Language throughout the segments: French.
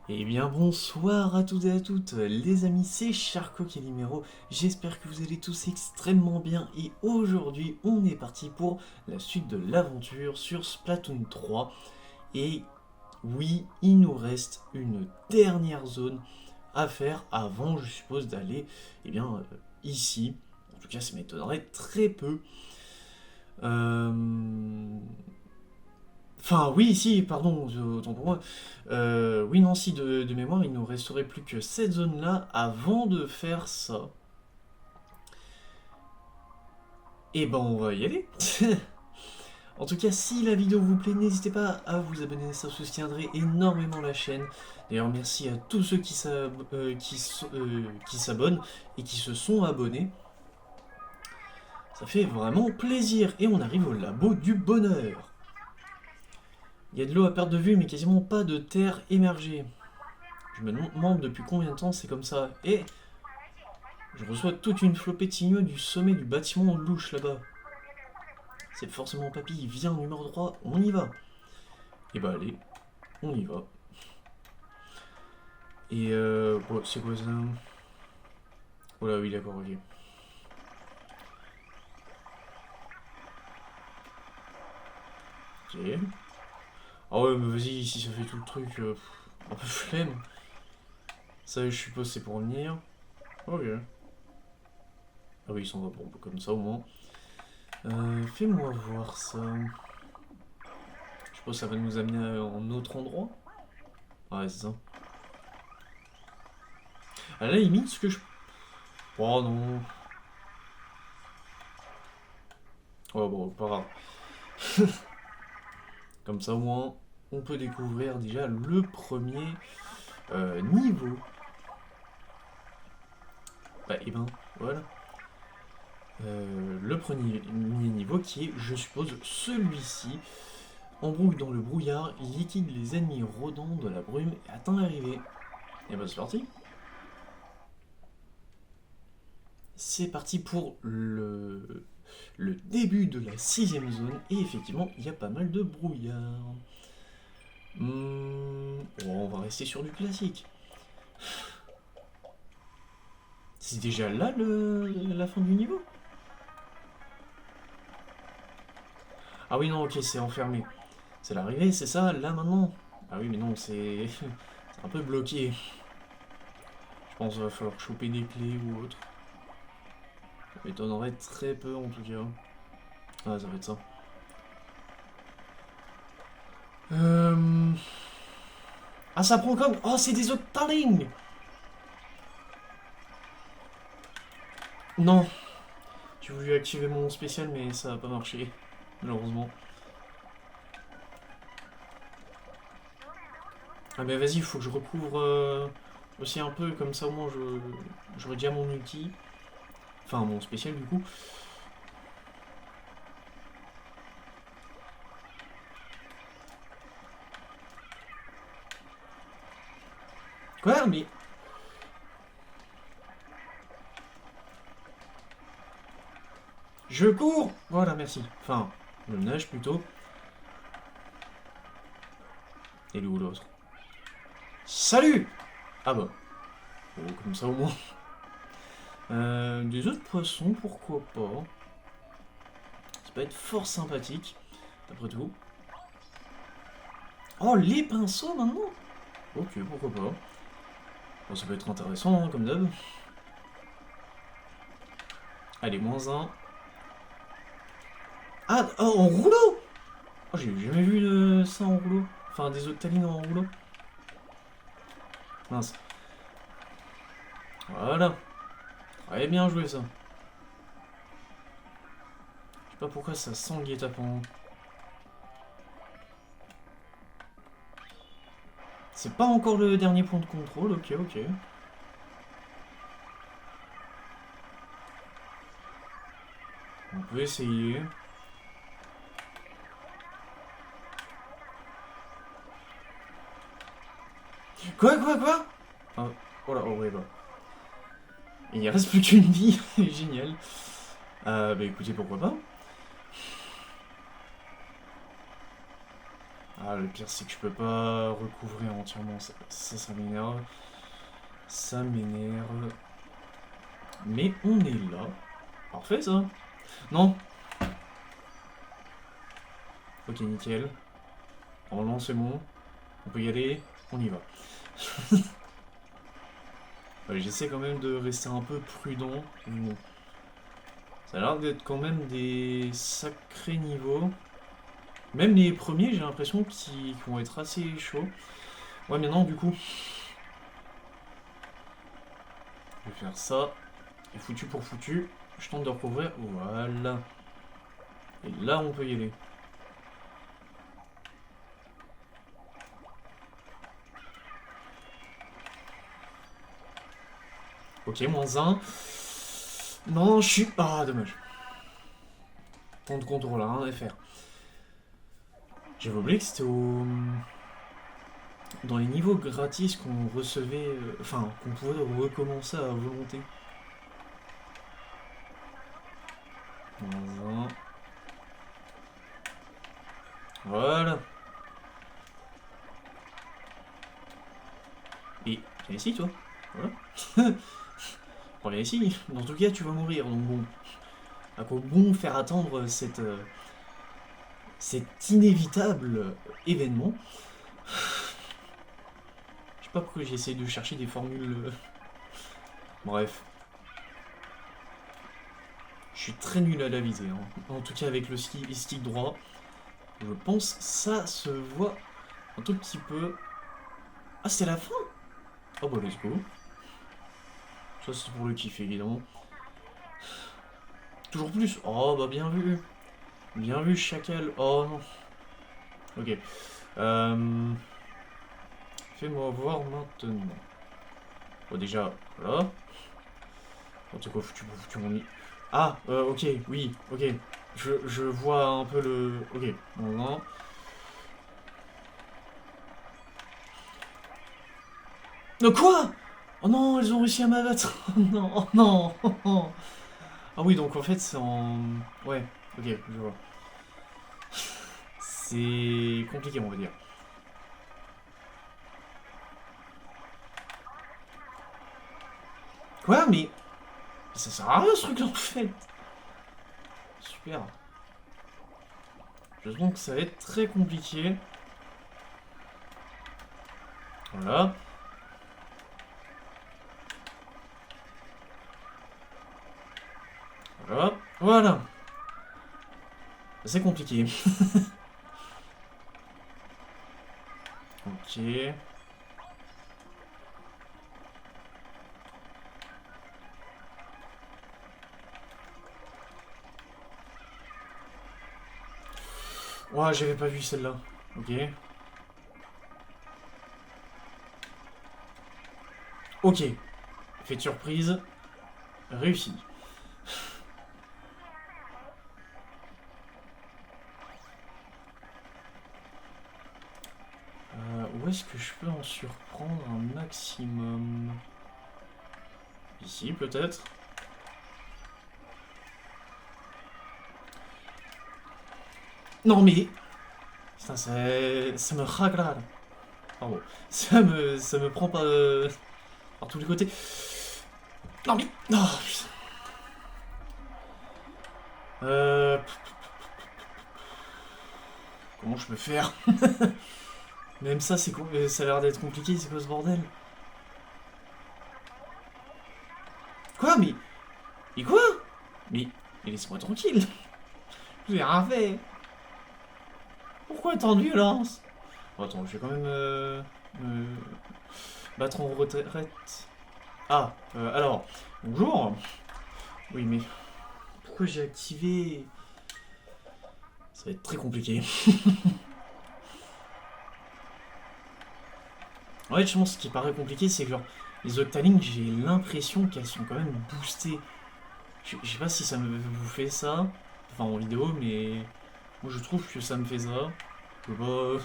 Eh bien bonsoir à toutes et à toutes, les amis, c'est Charco Calimero, j'espère que vous allez tous extrêmement bien et aujourd'hui on est parti pour la suite de l'aventure sur Splatoon 3 et oui, il nous reste une dernière zone à faire avant je suppose d'aller ici, en tout cas ça m'étonnerait très peu. Euh, Enfin, oui, si, pardon, autant pour moi. Oui, non, si, de mémoire, il nous resterait plus que cette zone-là avant de faire ça. Et ben, on va y aller. En tout cas, si la vidéo vous plaît, n'hésitez pas à vous abonner, ça soutiendrait énormément la chaîne. D'ailleurs, merci à tous ceux qui s'abonnent et qui se sont abonnés. Ça fait vraiment plaisir. Et on arrive au labo du bonheur. Il y a de l'eau à perte de vue, mais quasiment pas de terre émergée. Je me demande depuis combien de temps c'est comme ça. Et je reçois toute une flopée de signaux du sommet du bâtiment louche là-bas. C'est forcément papy, viens numéro 3, on y va. Et bah allez, on y va. Et bon, c'est quoi ça? Oh là oui d'accord, ok. Ok. Ah ouais mais vas-y, si ça fait tout le truc, un peu flemme. Ça je suppose c'est pour venir. Ok. Ah oui, ils s'en va bon, comme ça au moins. Fais-moi voir ça. Je suppose que ça va nous amener à un autre endroit. Ah ouais c'est ça. À la limite ce que je... Oh non. Oh bon, pas grave. Comme ça, au moins, on peut découvrir déjà le premier niveau. Bah, et ben, voilà. Le premier niveau qui est, je suppose, celui-ci. Embrouille dans le brouillard, liquide les ennemis rôdant de la brume et atteint l'arrivée. Et ben, c'est parti. C'est parti pour le début de la 6ème zone. Et effectivement, il y a pas mal de brouillard. On va rester sur du classique. C'est déjà là la fin du niveau? Ah oui, non, ok, c'est enfermé. C'est l'arrivée, c'est ça, là maintenant? Ah oui, mais non, c'est c'est un peu bloqué. Je pense qu'il va falloir choper des clés ou autre. Ça m'étonnerait très peu en tout cas. Ah, ça va être ça. Euh... Ah, ça prend comme... Oh, c'est des Octalings. Non, j'ai voulu activer mon spécial, mais ça n'a pas marché, malheureusement. Ah mais vas-y, il faut que je recouvre aussi un peu, comme ça au moins j'aurai déjà mon ulti. Enfin, mon spécial du coup. Quoi? Mais... Je cours! Voilà, merci. Enfin, je nage plutôt. Et le où l'autre? Salut! Ah bah. Bon, comme ça au moins. Des autres poissons, pourquoi pas. Ça peut être fort sympathique, d'après tout. Oh, les pinceaux maintenant? Ok, pourquoi pas. Bon, ça peut être intéressant, hein, comme d'hab. Allez, moins un. Ah, oh, en rouleau! Oh, j'ai jamais vu ça en rouleau. Enfin, des octalines en rouleau. Mince. Voilà. Ouais, bien joué ça. Je sais pas pourquoi ça sent le guet-apens. C'est pas encore le dernier point de contrôle, ok, ok. On peut essayer. Quoi? Ah, oh là, oh ouais, bah. Il n'y reste plus qu'une vie, génial. Bah écoutez, pourquoi pas. Ah, le pire, c'est que je peux pas recouvrir entièrement. Ça m'énerve. Ça m'énerve. Mais on est là. Parfait, ça. Non. Ok, nickel. Normalement, c'est bon. On peut y aller. On y va. Ouais, j'essaie quand même de rester un peu prudent. Bon. Ça a l'air d'être quand même des sacrés niveaux. Même les premiers, j'ai l'impression qu'ils vont être assez chauds. Ouais, maintenant, du coup, je vais faire ça. Et foutu pour foutu, je tente de recouvrir. Voilà. Et là, on peut y aller. Ok, moins 1. Non, je suis... Ah, dommage. Temps de contrôle, hein, FR. J'avais oublié que c'était au... dans les niveaux gratis qu'on recevait... Enfin, qu'on pouvait recommencer à volonté. Moins 1. Voilà. Et viens ici, toi. Voilà. Reviens ici. Dans tout cas, tu vas mourir. Donc bon, à quoi bon faire attendre cet inévitable événement. Je sais pas pourquoi j'essaie de chercher des formules... Bref. Je suis très nul à la viser. Hein. En tout cas, avec le stick droit, je pense ça se voit un tout petit peu. Ah, c'est la fin. Oh bah, let's go. Ça, c'est pour le kiff, évidemment. Toujours plus. Oh, bah, bien vu. Bien vu, chacal. Oh, non. Ok. Fais-moi voir maintenant. Bon, déjà, voilà. Oh, c'est quoi, foutu mon nid. Ah, ok, oui, ok. Je vois un peu le... Ok, non. Quoi? Oh non, elles ont réussi à m'abattre. Oh non, oh non. Oh non. Ah oui, donc en fait, c'est en... Ouais, ok, je vois. C'est compliqué, on va dire. Quoi? Mais... Ça sert à rien, ce truc, en fait. Super. Je pense que ça va être très compliqué. Voilà. Voilà. Voilà. C'est compliqué. Ok. Ouah, j'avais pas vu celle-là. Ok. Ok. Fait de surprise. Réussi. Où est-ce que je peux en surprendre un maximum? Ici, peut-être. Non, mais... Putain, ça me raglade. Pardon. Ça me prend pas... par tous les côtés. Non, mais... Non, putain. Comment je peux faire? Même ça, ça a l'air d'être compliqué, c'est quoi ce bordel? Quoi? Mais quoi? Mais laisse-moi tranquille. J'ai rien fait. Pourquoi tant de violence? Bon, attends, je vais quand même me battre en retraite. Ah, alors, bonjour. Oui, mais pourquoi j'ai activé? Ça va être très compliqué. En fait, je pense ce qui paraît compliqué, c'est que genre, les Octalink, j'ai l'impression qu'elles sont quand même boostées. Je sais pas si ça vous fait ça, enfin en vidéo, mais moi je trouve que ça me fait ça. Je sais pas.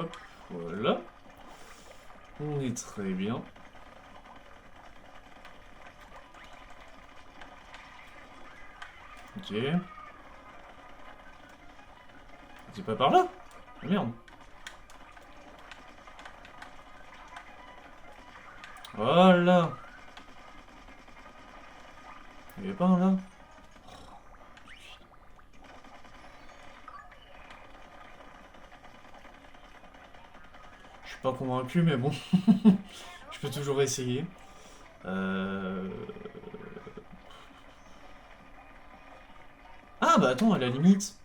Hop, voilà. On est très bien. Ok. C'est pas par là? Ah, merde. Voilà. Il y avait pas un là? Je suis pas convaincu, mais bon. Je peux toujours essayer. Ah bah attends, à la limite.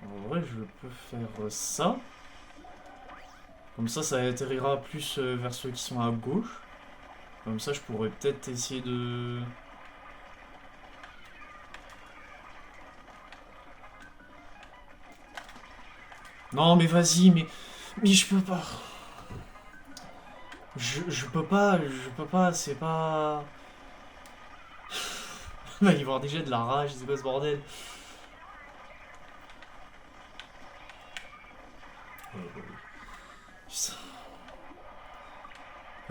En vrai, je peux faire ça. Comme ça atterrira plus vers ceux qui sont à gauche. Comme ça, je pourrais peut-être essayer de... Non, mais vas-y, mais je peux pas. Je peux pas, c'est pas... Il va y avoir déjà de la rage, c'est quoi ce bordel? Putain.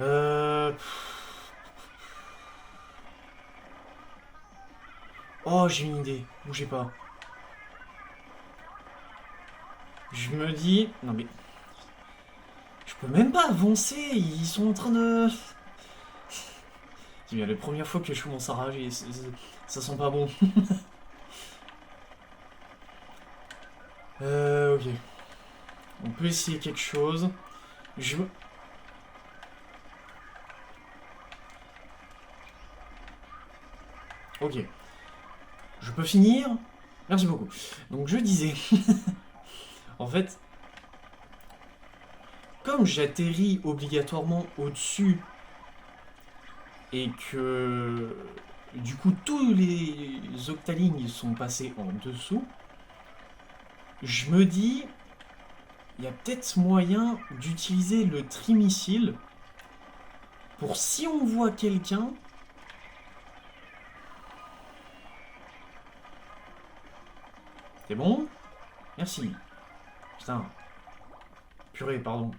Euh... Oh, j'ai une idée. Bougez pas. Je me dis... Non mais... Je peux même pas avancer. Ils sont en train de... C'est bien la première fois que je commence à rager. Ça sent pas bon. Ok. On peut essayer quelque chose. Je... Ok. Je peux finir? Merci beaucoup. Donc je disais... En fait... Comme j'atterris obligatoirement au-dessus et que du coup tous les octalignes sont passés en dessous, je me dis il y a peut-être moyen d'utiliser le trimissile pour si on voit quelqu'un. C'est bon? Merci. Putain. Purée, pardon.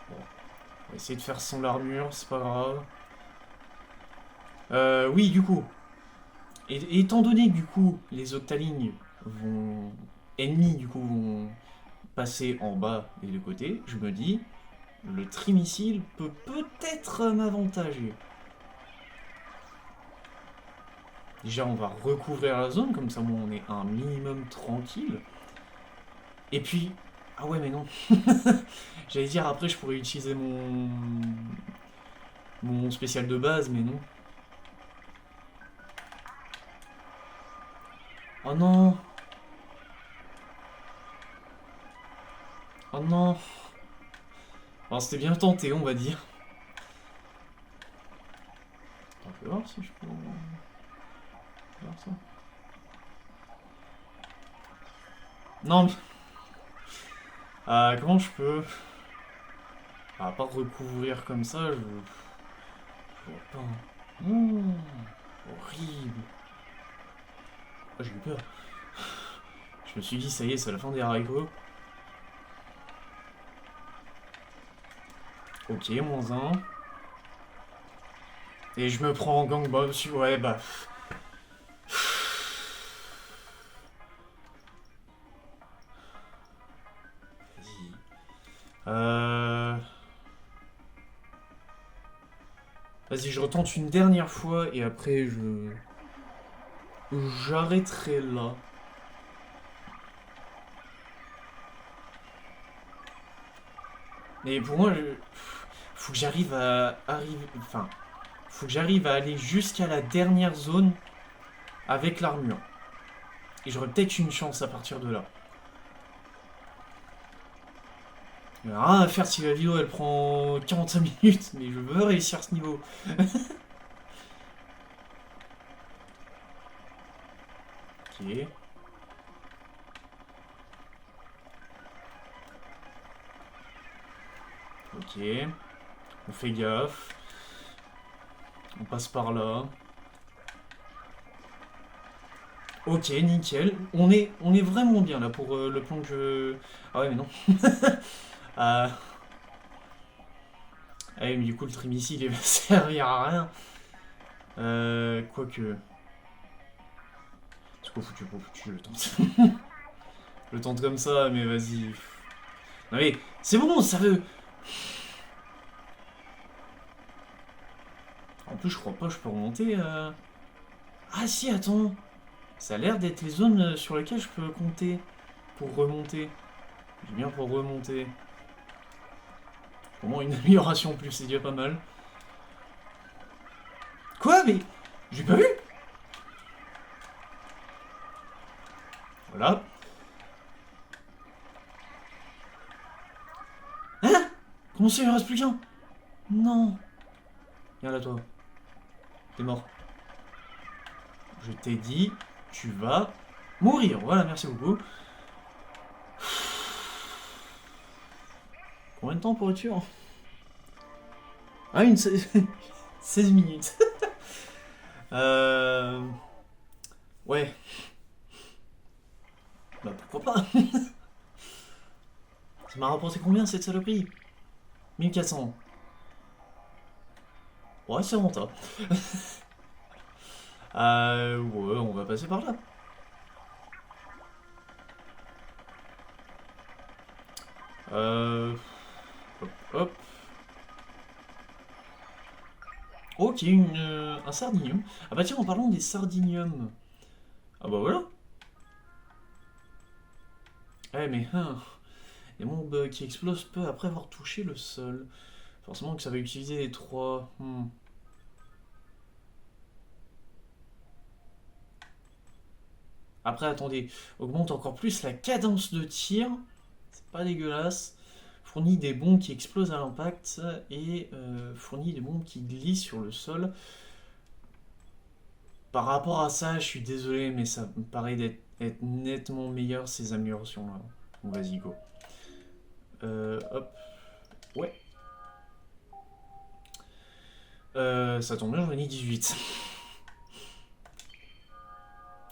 Bon. On va essayer de faire sans l'armure, c'est pas grave. Oui, du coup. Et étant donné que du coup, les octalignes vont... ennemis, du coup, vont passer en bas des deux côtés, je me dis, le trimissile peut peut-être m'avantager. Déjà, on va recouvrir la zone, comme ça, moi, on est un minimum tranquille. Et puis... Ah ouais, mais non. J'allais dire, après, je pourrais utiliser mon spécial de base, mais non. Oh non. Oh non. Alors, c'était bien tenté, on va dire. Attends, je vais voir si je peux... voir ça. Non, mais... comment je peux... À part recouvrir comme ça, je vois pas. Mmh, horrible. Oh, j'ai eu peur. Je me suis dit, ça y est, c'est la fin des haricots. Ok, -1. Et je me prends en gang, bah, ouais, bah... Vas-y. Vas-y, je retente une dernière fois et après je... J'arrêterai là. Mais pour moi, faut que j'arrive à arriver... Enfin, faut que j'arrive à aller jusqu'à la dernière zone avec l'armure. Et j'aurai peut-être une chance à partir de là. Il n'y a rien à faire si la vidéo elle prend 45 minutes, mais je veux réussir ce niveau. Ok. Ok. On fait gaffe. On passe par là. Ok, nickel. On est vraiment bien là pour le plan que je... Ah ouais, mais non. Ah oui, mais du coup, le trimissile, il va servir à rien. Quoique... C'est quoi foutu pour foutu, le tente. Le tente comme ça, mais vas-y. Non mais, c'est bon, ça veut... En plus, je crois pas que je peux remonter. Ah si, attends. Ça a l'air d'être les zones sur lesquelles je peux compter pour remonter. J'ai bien pour remonter. Au moins une amélioration en plus, c'est déjà pas mal. Quoi? Mais... J'ai pas vu? Voilà. Hein? Comment ça, il en reste plus qu'un? Non. Viens là, toi. T'es mort. Je t'ai dit, tu vas mourir. Voilà, merci beaucoup. Combien de temps pour être sûr? Ah, 16 minutes. Ouais. Bah pourquoi pas. Ça m'a rapporté combien cette saloperie? 1400. Ouais, c'est rentable. Ouais, on va passer par là. Hop, hop. Ok, un sardinium. Ah bah tiens, en parlant des sardiniums. Ah bah voilà. Eh mais, les mobs qui explosent peu après avoir touché le sol. Forcément que ça va utiliser les trois. Après, attendez, augmente encore plus la cadence de tir. C'est pas dégueulasse. Fournit des bombes qui explosent à l'impact et fournit des bombes qui glissent sur le sol. Par rapport à ça, je suis désolé, mais ça me paraît être nettement meilleur ces améliorations-là. Bon, vas-y, go. Hop. Ouais. Ça tombe bien, j'en ai 18.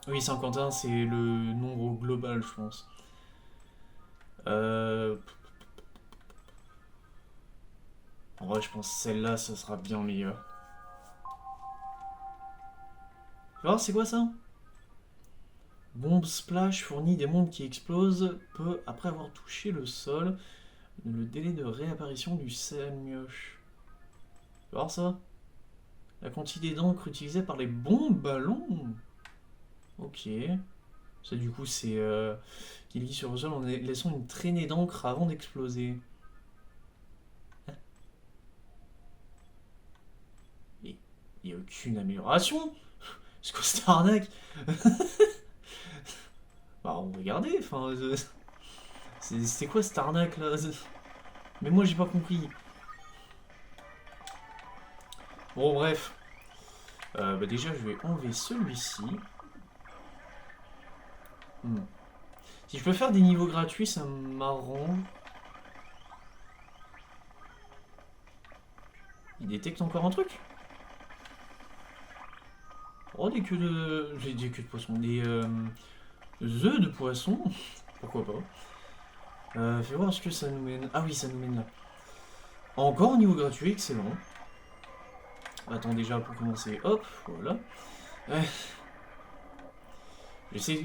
Oui, 51, c'est le nombre global, je pense. En vrai, je pense que celle-là, ça sera bien meilleur. Tu vas voir, c'est quoi ça? Bombe splash fournit des bombes qui explosent peu après avoir touché le sol. Le délai de réapparition du samioche. Tu vas voir ça? La quantité d'encre utilisée par les bombes ballons. Ok. Ça, du coup, c'est qui lit sur le sol en laissant une traînée d'encre avant d'exploser. Il n'y a aucune amélioration. C'est quoi cette arnaque? Bah, regardez, enfin. C'est quoi cette arnaque là? Mais moi, j'ai pas compris. Bon, bref. Bah, déjà, je vais enlever celui-ci. Si je peux faire des niveaux gratuits, ça m'arrange. Il détecte encore un truc? Oh, des queues de... J'ai des queues de poisson. Des œufs de poisson. Pourquoi pas. Fais voir ce que ça nous mène. Ah oui, ça nous mène là. Encore un niveau gratuit, excellent. Attends, déjà, pour commencer, hop, voilà. J'essaie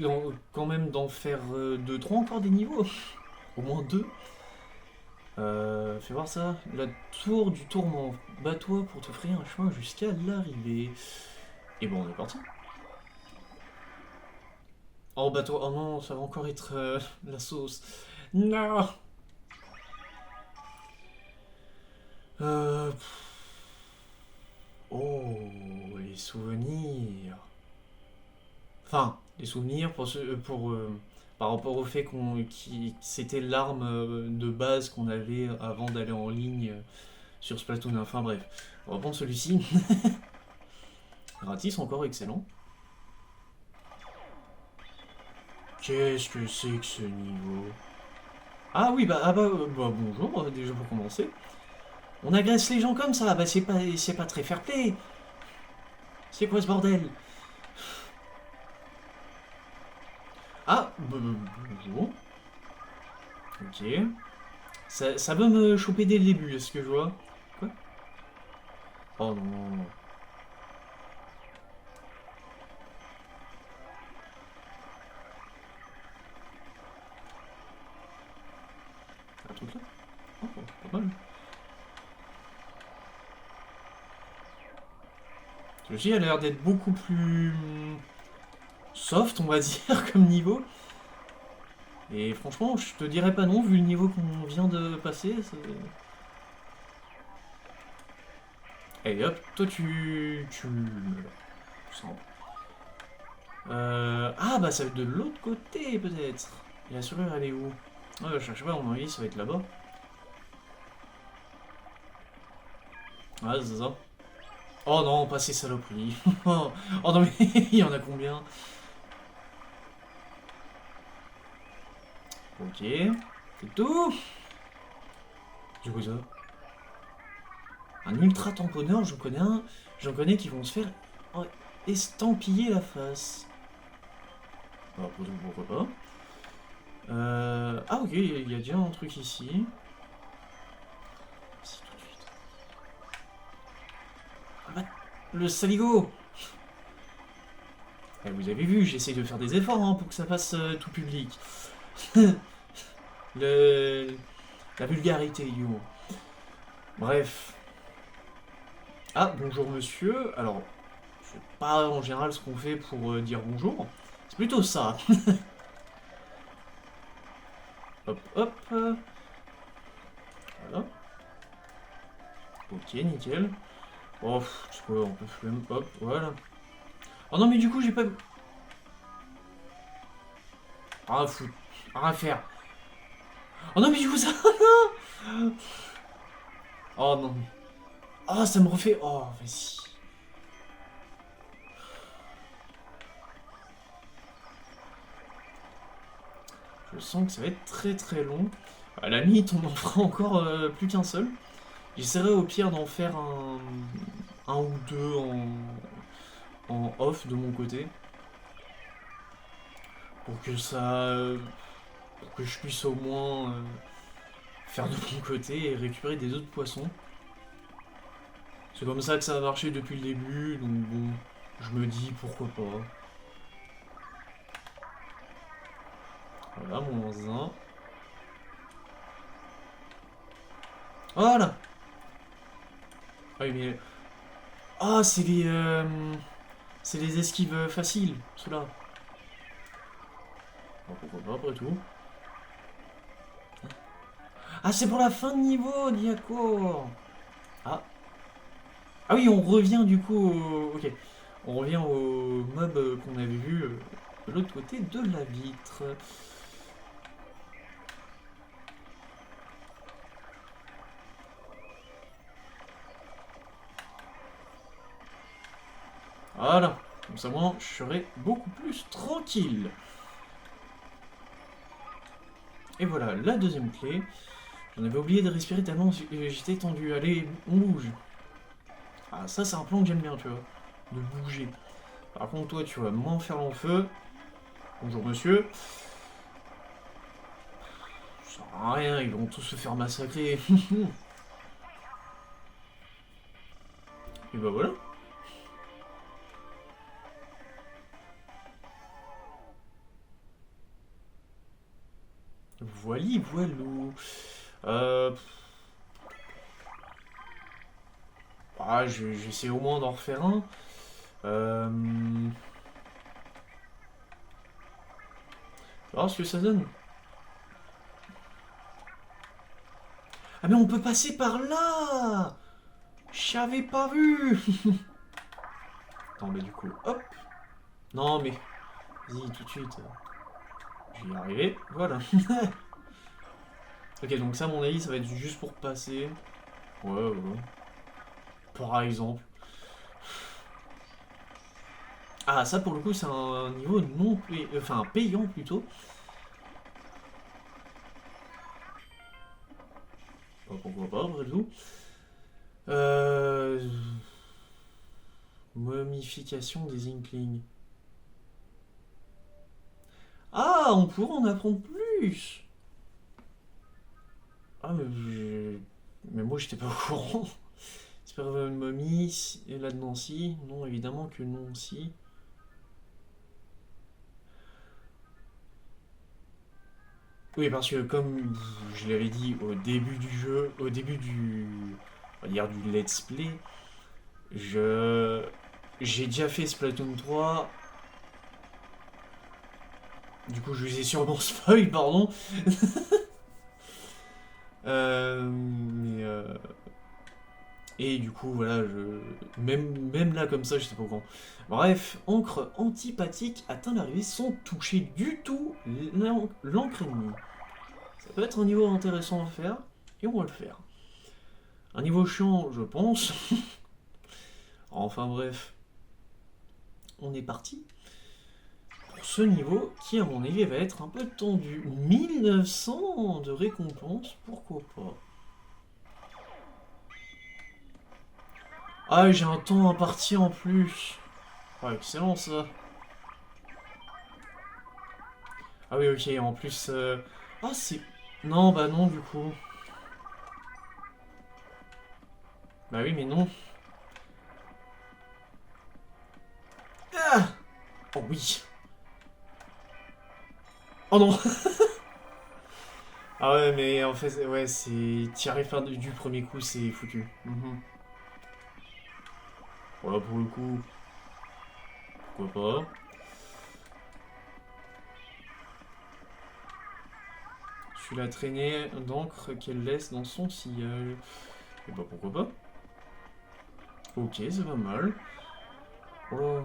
quand même d'en faire 2-3 encore des niveaux. Au moins 2. Fais voir ça. La tour du tourment. Bats-toi pour te frayer un chemin jusqu'à l'arrivée. Et bon, on est parti. Oh, bateau. Oh non, ça va encore être la sauce. Non. Oh, les souvenirs. Enfin, les souvenirs par rapport au fait c'était l'arme de base qu'on avait avant d'aller en ligne sur Splatoon. Enfin bref, on va prendre celui-ci. Gratis, encore excellent. Qu'est-ce que c'est que ce niveau? Ah oui, bah bonjour, déjà pour commencer. On agresse les gens comme ça, bah c'est pas très fair-play. C'est quoi ce bordel? Ah, bonjour. Ok. Ça veut me choper dès le début, est-ce que je vois? Quoi? Oh non. Un truc là. Oh, pas mal. Celui-ci a l'air d'être beaucoup plus soft, on va dire, comme niveau. Et franchement, je te dirais pas non, vu le niveau qu'on vient de passer. Allez hop, toi tu meurs. Ah bah ça va être de l'autre côté peut-être. Et la serrure elle est où? Je cherche pas, à mon avis ça va être là-bas. Ah c'est ça. Oh non, pas ces saloperies. Oh non mais il y en a combien? Ok. C'est tout. Du coup ça. Un ultra tamponneur, j'en connais un. J'en connais qui vont se faire estampiller la face. Alors pourquoi pas. Ah ok, il y a déjà un truc ici. C'est tout de suite. Ah bah, le saligo. Vous avez vu, j'essaye de faire des efforts pour que ça passe tout public. La vulgarité, you. Bref. Ah, bonjour monsieur. Alors, c'est pas en général ce qu'on fait pour dire bonjour. C'est plutôt ça. Hop, hop. Voilà. Ok, nickel. Oh, c'est quoi, on peut flemme. Hop, voilà. Oh non, mais du coup, j'ai pas... Ah, foutre. Rien à faire. Oh non, mais du coup, ça... Oh non. Oh, ça me refait... Oh, vas-y. Je sens que ça va être très très long. À la limite, on en fera encore plus qu'un seul. J'essaierai au pire d'en faire un ou deux en off de mon côté. Pour que ça... Pour que je puisse au moins faire de mon côté et récupérer des autres poissons. C'est comme ça que ça a marché depuis le début, donc bon, je me dis pourquoi pas. Voilà, mon zinc. Voilà. Ah oui, mais... Ah, c'est les... c'est les esquives faciles, ceux-là. Bon, pourquoi pas, après tout. Ah, c'est pour la fin de niveau, d'accord. Ah. Ah oui, on revient du coup Ok. On revient au mob qu'on avait vu de l'autre côté de la vitre. Voilà. Comme ça, moi, je serai beaucoup plus tranquille. Et voilà, la deuxième clé. J'en avais oublié de respirer tellement j'étais tendu. Allez, on bouge. Ah, ça, c'est un plan que j'aime bien, tu vois. De bouger. Par contre, toi, tu vas m'en faire en feu. Bonjour, monsieur. Ça sert à rien, ils vont tous se faire massacrer. Et bah voilà. Voili, voilou. J'essaie au moins d'en refaire un. On va voir ce que ça donne. Ah mais on peut passer par là. J'avais pas vu. Attends mais du coup, hop. Non mais, vas-y tout de suite. Je vais y arriver, voilà. Ok donc ça à mon avis ça va être juste pour passer. Ouais. Par exemple. Ah ça pour le coup c'est un niveau non payant, enfin payant plutôt. Pourquoi pas après tout. Momification des Inklings. Ah, on pourra en apprendre plus. Ah, mais moi j'étais pas au courant. J'espère avoir une momie là-dedans, si. Non, évidemment que non, si. Oui, parce que comme je l'avais dit au début du jeu, au début du, on va dire du let's play, je j'ai déjà fait Splatoon 3. Du coup, je vous ai sûrement spoil, pardon. Mais et du coup, voilà, même là comme ça, je sais pas quand. Bref, encre antipathique atteint l'arrivée sans toucher du tout l'encre ennemie. Ça peut être un niveau intéressant à faire, et on va le faire. Un niveau chiant, je pense. Enfin bref, on est parti pour ce niveau qui, à mon avis, va être un peu tendu. 1900 de récompense, pourquoi pas. Ah, j'ai un temps imparti en plus. Oh, excellent ça. Ah oui, ok, en plus... Ah, c'est... Non, bah non, du coup. Bah oui, mais non. Ah oh oui. Oh non. Ah ouais, mais en fait, ouais, c'est... T'y arrives pas du premier coup, c'est foutu. Voilà, pour le coup, pourquoi pas. Suis la traînée d'encre qu'elle laisse dans son sillage. Et bah pourquoi pas. Ok, c'est pas mal. Oh là.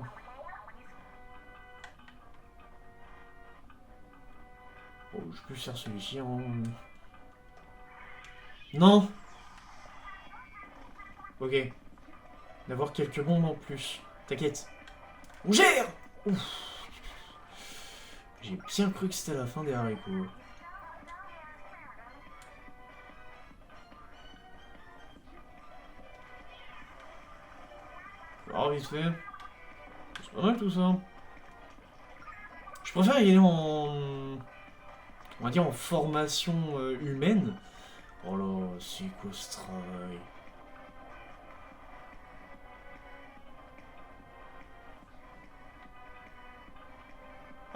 Oh, je peux faire celui-ci en... Non. Ok. D'avoir quelques bombes en plus. T'inquiète. On gère. Ouf. J'ai bien cru que c'était la fin des haricots. Alors vite fait. C'est pas mal tout ça. Je préfère y aller en... On va dire en formation humaine. Oh là, c'est quoi ce travail?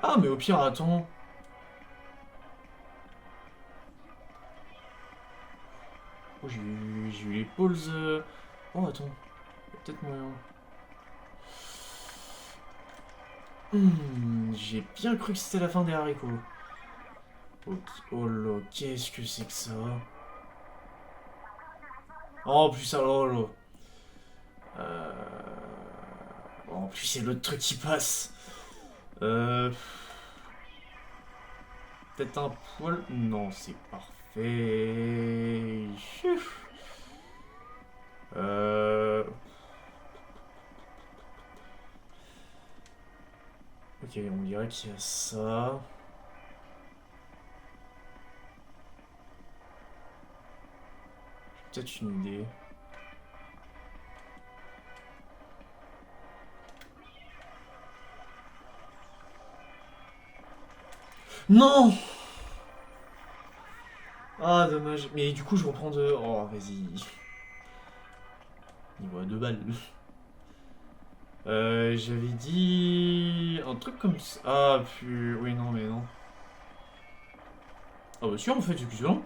Ah mais au pire, attends. Oh, j'ai eu les pôles... Oh attends. Peut-être moyen. J'ai bien cru que c'était la fin des haricots. Ok. Oh là, qu'est-ce que c'est que ça? Oh, en plus, alors là. Euh... En plus, c'est l'autre truc qui passe. Euh... Peut-être un poil... Non, c'est parfait. Ok, on dirait qu'il y a ça. J'ai peut-être une idée. Non. Ah, dommage. Mais du coup, je reprends de... Oh, vas-y. Il voit 2 balles. J'avais dit... Un truc comme ça. Ah, puis... Oui, non, mais non. Ah bah si, en fait, excusez-moi.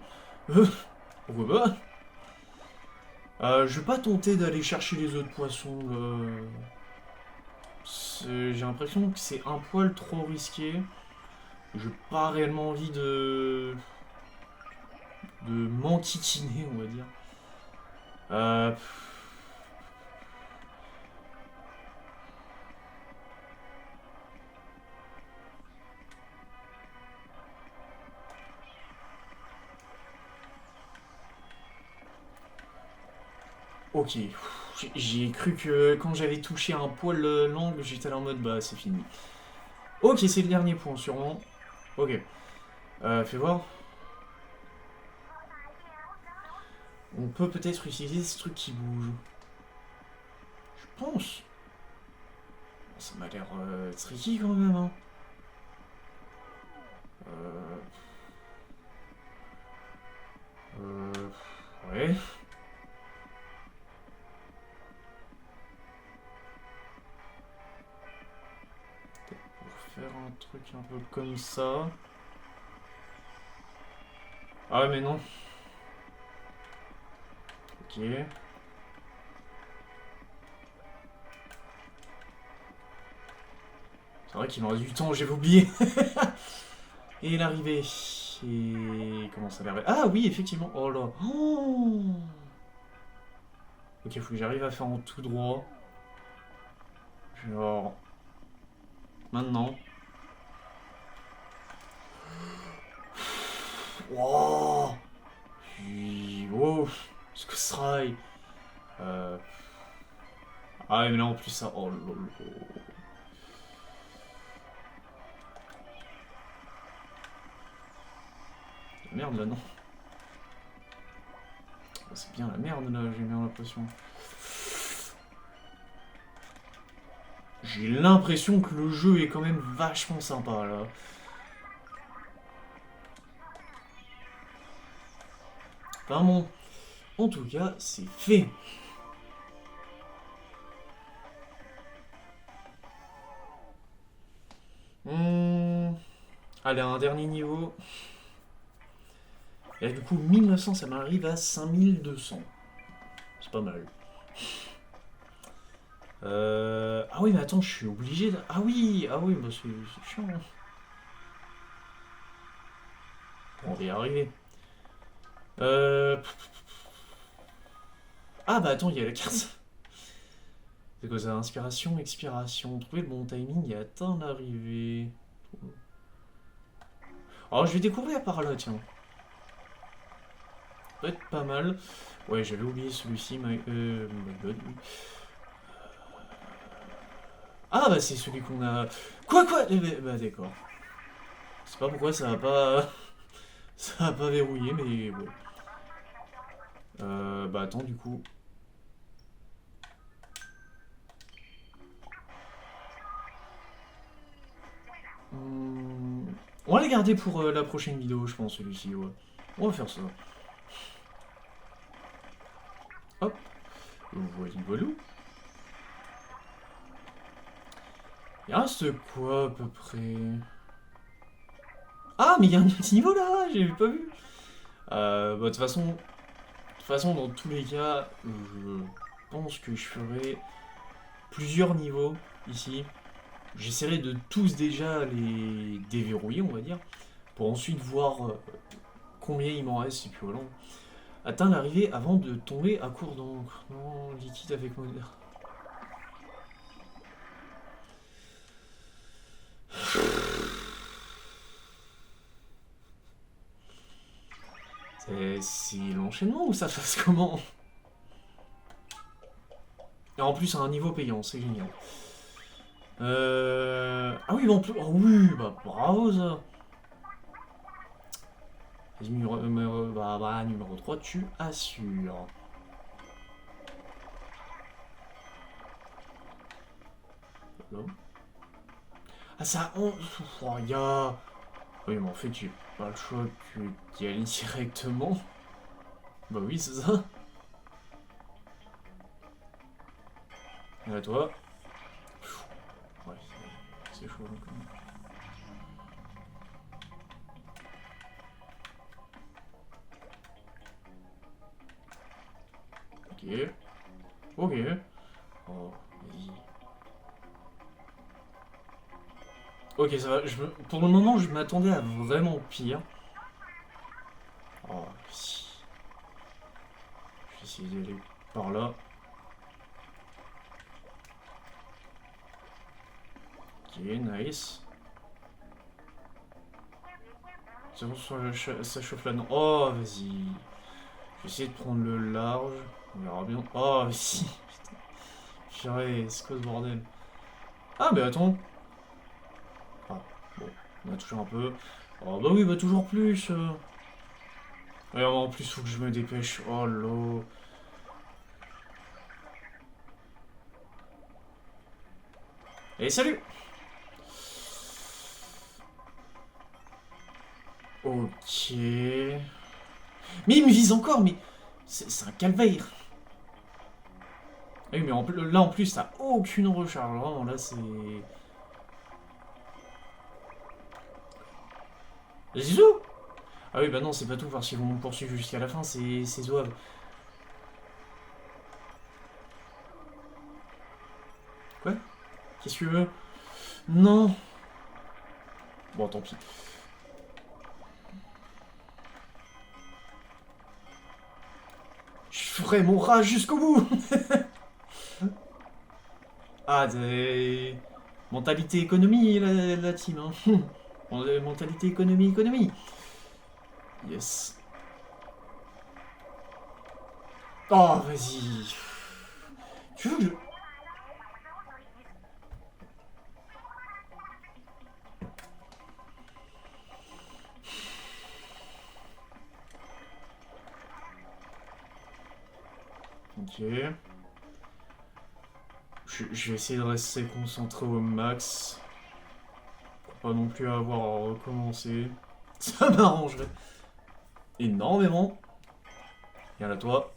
Pourquoi pas? Je vais pas tenter d'aller chercher les autres poissons, là. J'ai l'impression que c'est un poil trop risqué. J'ai pas réellement envie de m'enquiquiner, on va dire. Euh, ok. J'ai cru que quand j'avais touché un poil l'angle, j'étais là en mode bah c'est fini. Ok, c'est le dernier point sûrement. Ok. Fais voir. On peut peut-être utiliser ce truc qui bouge. Je pense. Ça m'a l'air tricky quand même. Hein. Euh, ouais. faire un truc un peu comme ça. Ah ouais, mais non. Ok. C'est vrai qu'il me reste du temps, j'avais oublié. Et l'arrivée. Et comment ça l'arrivée? Ah oui, effectivement. Oh là. Oh, ok, faut que j'arrive à faire en tout droit. Genre... Maintenant. Wow. Puis... Oh. Ce que ce sera. Ah ouais, mais là en plus ça... Oh lolo. Merde là, non. Oh, c'est bien la merde là, j'ai bien l'impression. J'ai l'impression que le jeu est quand même vachement sympa là. Enfin bon, en tout cas, c'est fait. Allez, un dernier niveau. Et du coup, 1900, ça m'arrive à 5200. C'est pas mal. Ah oui, mais attends, je suis obligé de... Ah oui, bah c'est chiant. On va y arriver. Ah bah attends, il y a la carte. C'est quoi ça? Inspiration, expiration. Trouver le bon timing et atteindre l'arrivée. Alors je vais découvrir par là, tiens. Ça peut être pas mal. Ouais, j'avais oublié celui-ci, my god, oui. Ah bah c'est celui qu'on a... Quoi? Bah d'accord. Je sais pas pourquoi ça va pas... ça va pas verrouiller, mais ouais. Bah attends, du coup... On va les garder pour la prochaine vidéo, je pense, celui-ci, ouais. On va faire ça. Hop. Voilà. Il reste quoi, à peu près? Ah, mais il y a un petit niveau, là. J'ai pas vu. Bah, de toute façon, dans tous les cas, je pense que je ferai plusieurs niveaux, ici. J'essaierai de tous déjà les déverrouiller, on va dire, pour ensuite voir combien il m'en reste, et puis voilà. Atteindre l'arrivée avant de tomber à court d'encre. Non, liquide avec modère. C'est l'enchaînement ou ça fasse comment? Et en plus, à un niveau payant, c'est génial. Ah oui, bon, oh oui, bah bravo ça. Numéro 3, tu assures. Ah ça... Oh, y a... Oui, mais en fait, j'ai pas le choix que d'y aller directement. Bah oui, c'est ça. Et à toi. Ouais, c'est chaud quand même. Ok. Ok. Oh, vas-y. Ok, ça va. Pour le moment, je m'attendais à vraiment pire. Oh, si. Je vais essayer d'aller par là. Ok, nice. C'est bon, ça chauffe là, non. Oh, vas-y. Je vais essayer de prendre le large. On verra bien. Oh, vas-y. Purée, c'est quoi ce bordel? Ah, mais attends. Ah, bon. On a toujours un peu. Oh, bah oui, bah toujours plus. Ouais, en plus, faut que je me dépêche. Oh là. Et salut! Ok. Mais il me vise encore, mais c'est un calvaire. Ah oui, mais là en plus, t'as aucune recharge. Vraiment, là c'est. Zizou. Ah oui, bah non, c'est pas tout, parce qu'ils vont me poursuivre jusqu'à la fin, c'est zouave. Quoi? Qu'est-ce que tu veux? Non. Bon, tant pis. Je ferai mon rage jusqu'au bout. Ah, des... Mentalité économie, la team, hein. Mentalité économie. Yes. Oh, vas-y. Tu veux que je... Ok. Je vais essayer de rester concentré au max. Pour pas non plus avoir à recommencer. Ça m'arrangerait énormément. Viens là, toi.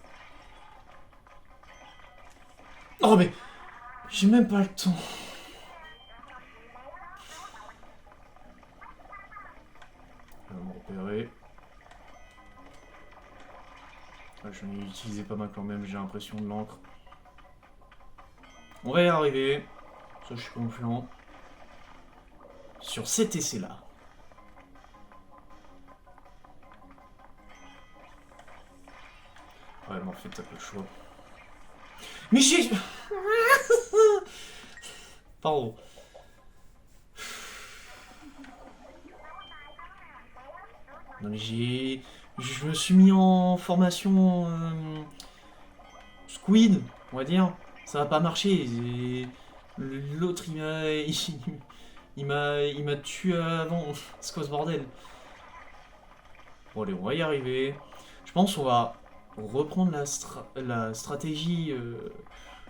Oh, mais... J'ai même pas le temps. Je vais me repérer. Ah, j'en ai utilisé pas mal quand même, j'ai l'impression de l'encre. On va y arriver. Ça, je suis confiant. Sur cet essai-là. Ouais, mais en fait, t'as pas le choix. Mais j'ai... Pardon. Non mais j'ai... Je me suis mis en formation... Squid, on va dire. Ça va pas marcher. L'autre, il m'a... Il m'a tué avant. C'est quoi ce bordel? Bon allez, on va y arriver. Je pense qu'on va reprendre la stratégie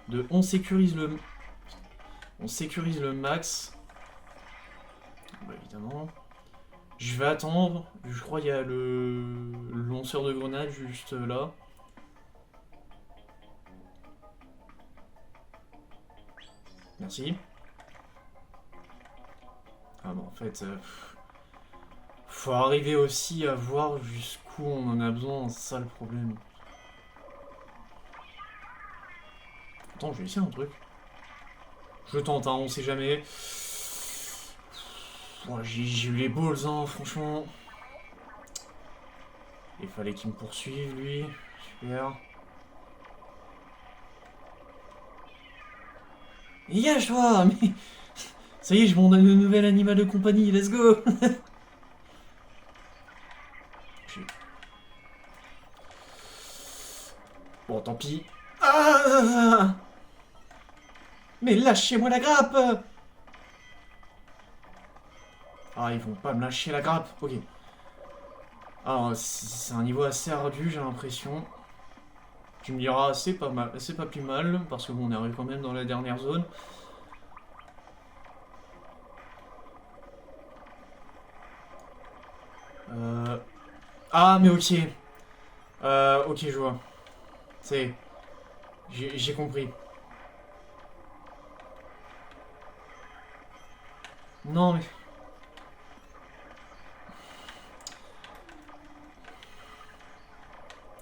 de on sécurise le max. Bah, évidemment. Je vais attendre. Je crois qu'il y a le lanceur de grenades juste là. Merci. Ah bon, en fait... faut arriver aussi à voir jusqu'où on en a besoin, c'est ça le problème. Attends, je vais essayer un truc. Je tente, hein, on sait jamais. Ouais, j'ai eu les balls, hein, franchement. Il fallait qu'il me poursuive, lui. Super. Dégage-toi, mais... Ça y est, je m'en donne le nouvel animal de compagnie, let's go. Bon, tant pis. Ah, mais lâchez-moi la grappe. Ah, ils vont pas me lâcher la grappe. Ok. Alors, c'est un niveau assez ardu, j'ai l'impression. Tu me diras, c'est pas mal, c'est pas plus mal, parce que bon, on arrive quand même dans la dernière zone. Ah, mais ok. Ok, je vois. C'est... J'ai compris. Non, mais...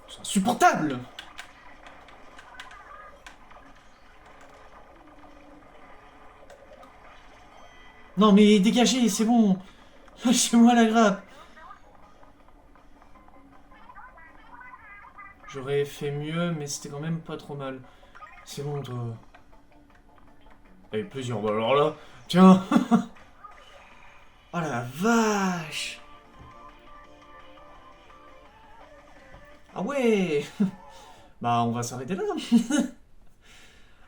C'est insupportable. Non, mais dégagez, c'est bon. Lâchez-moi la grappe. J'aurais fait mieux, mais c'était quand même pas trop mal. C'est bon, toi. Avec plusieurs balles. Alors là, tiens. Oh la vache. Ah ouais. Bah, on va s'arrêter là.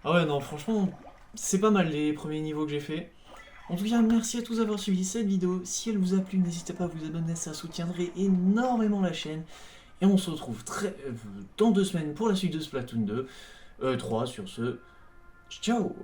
Ah ouais, non, franchement, c'est pas mal les premiers niveaux que j'ai fait. En tout cas, merci à tous d'avoir suivi cette vidéo. Si elle vous a plu, n'hésitez pas à vous abonner, ça soutiendrait énormément la chaîne. Et on se retrouve dans 2 semaines pour la suite de Splatoon 2. 3 sur ce. Ciao.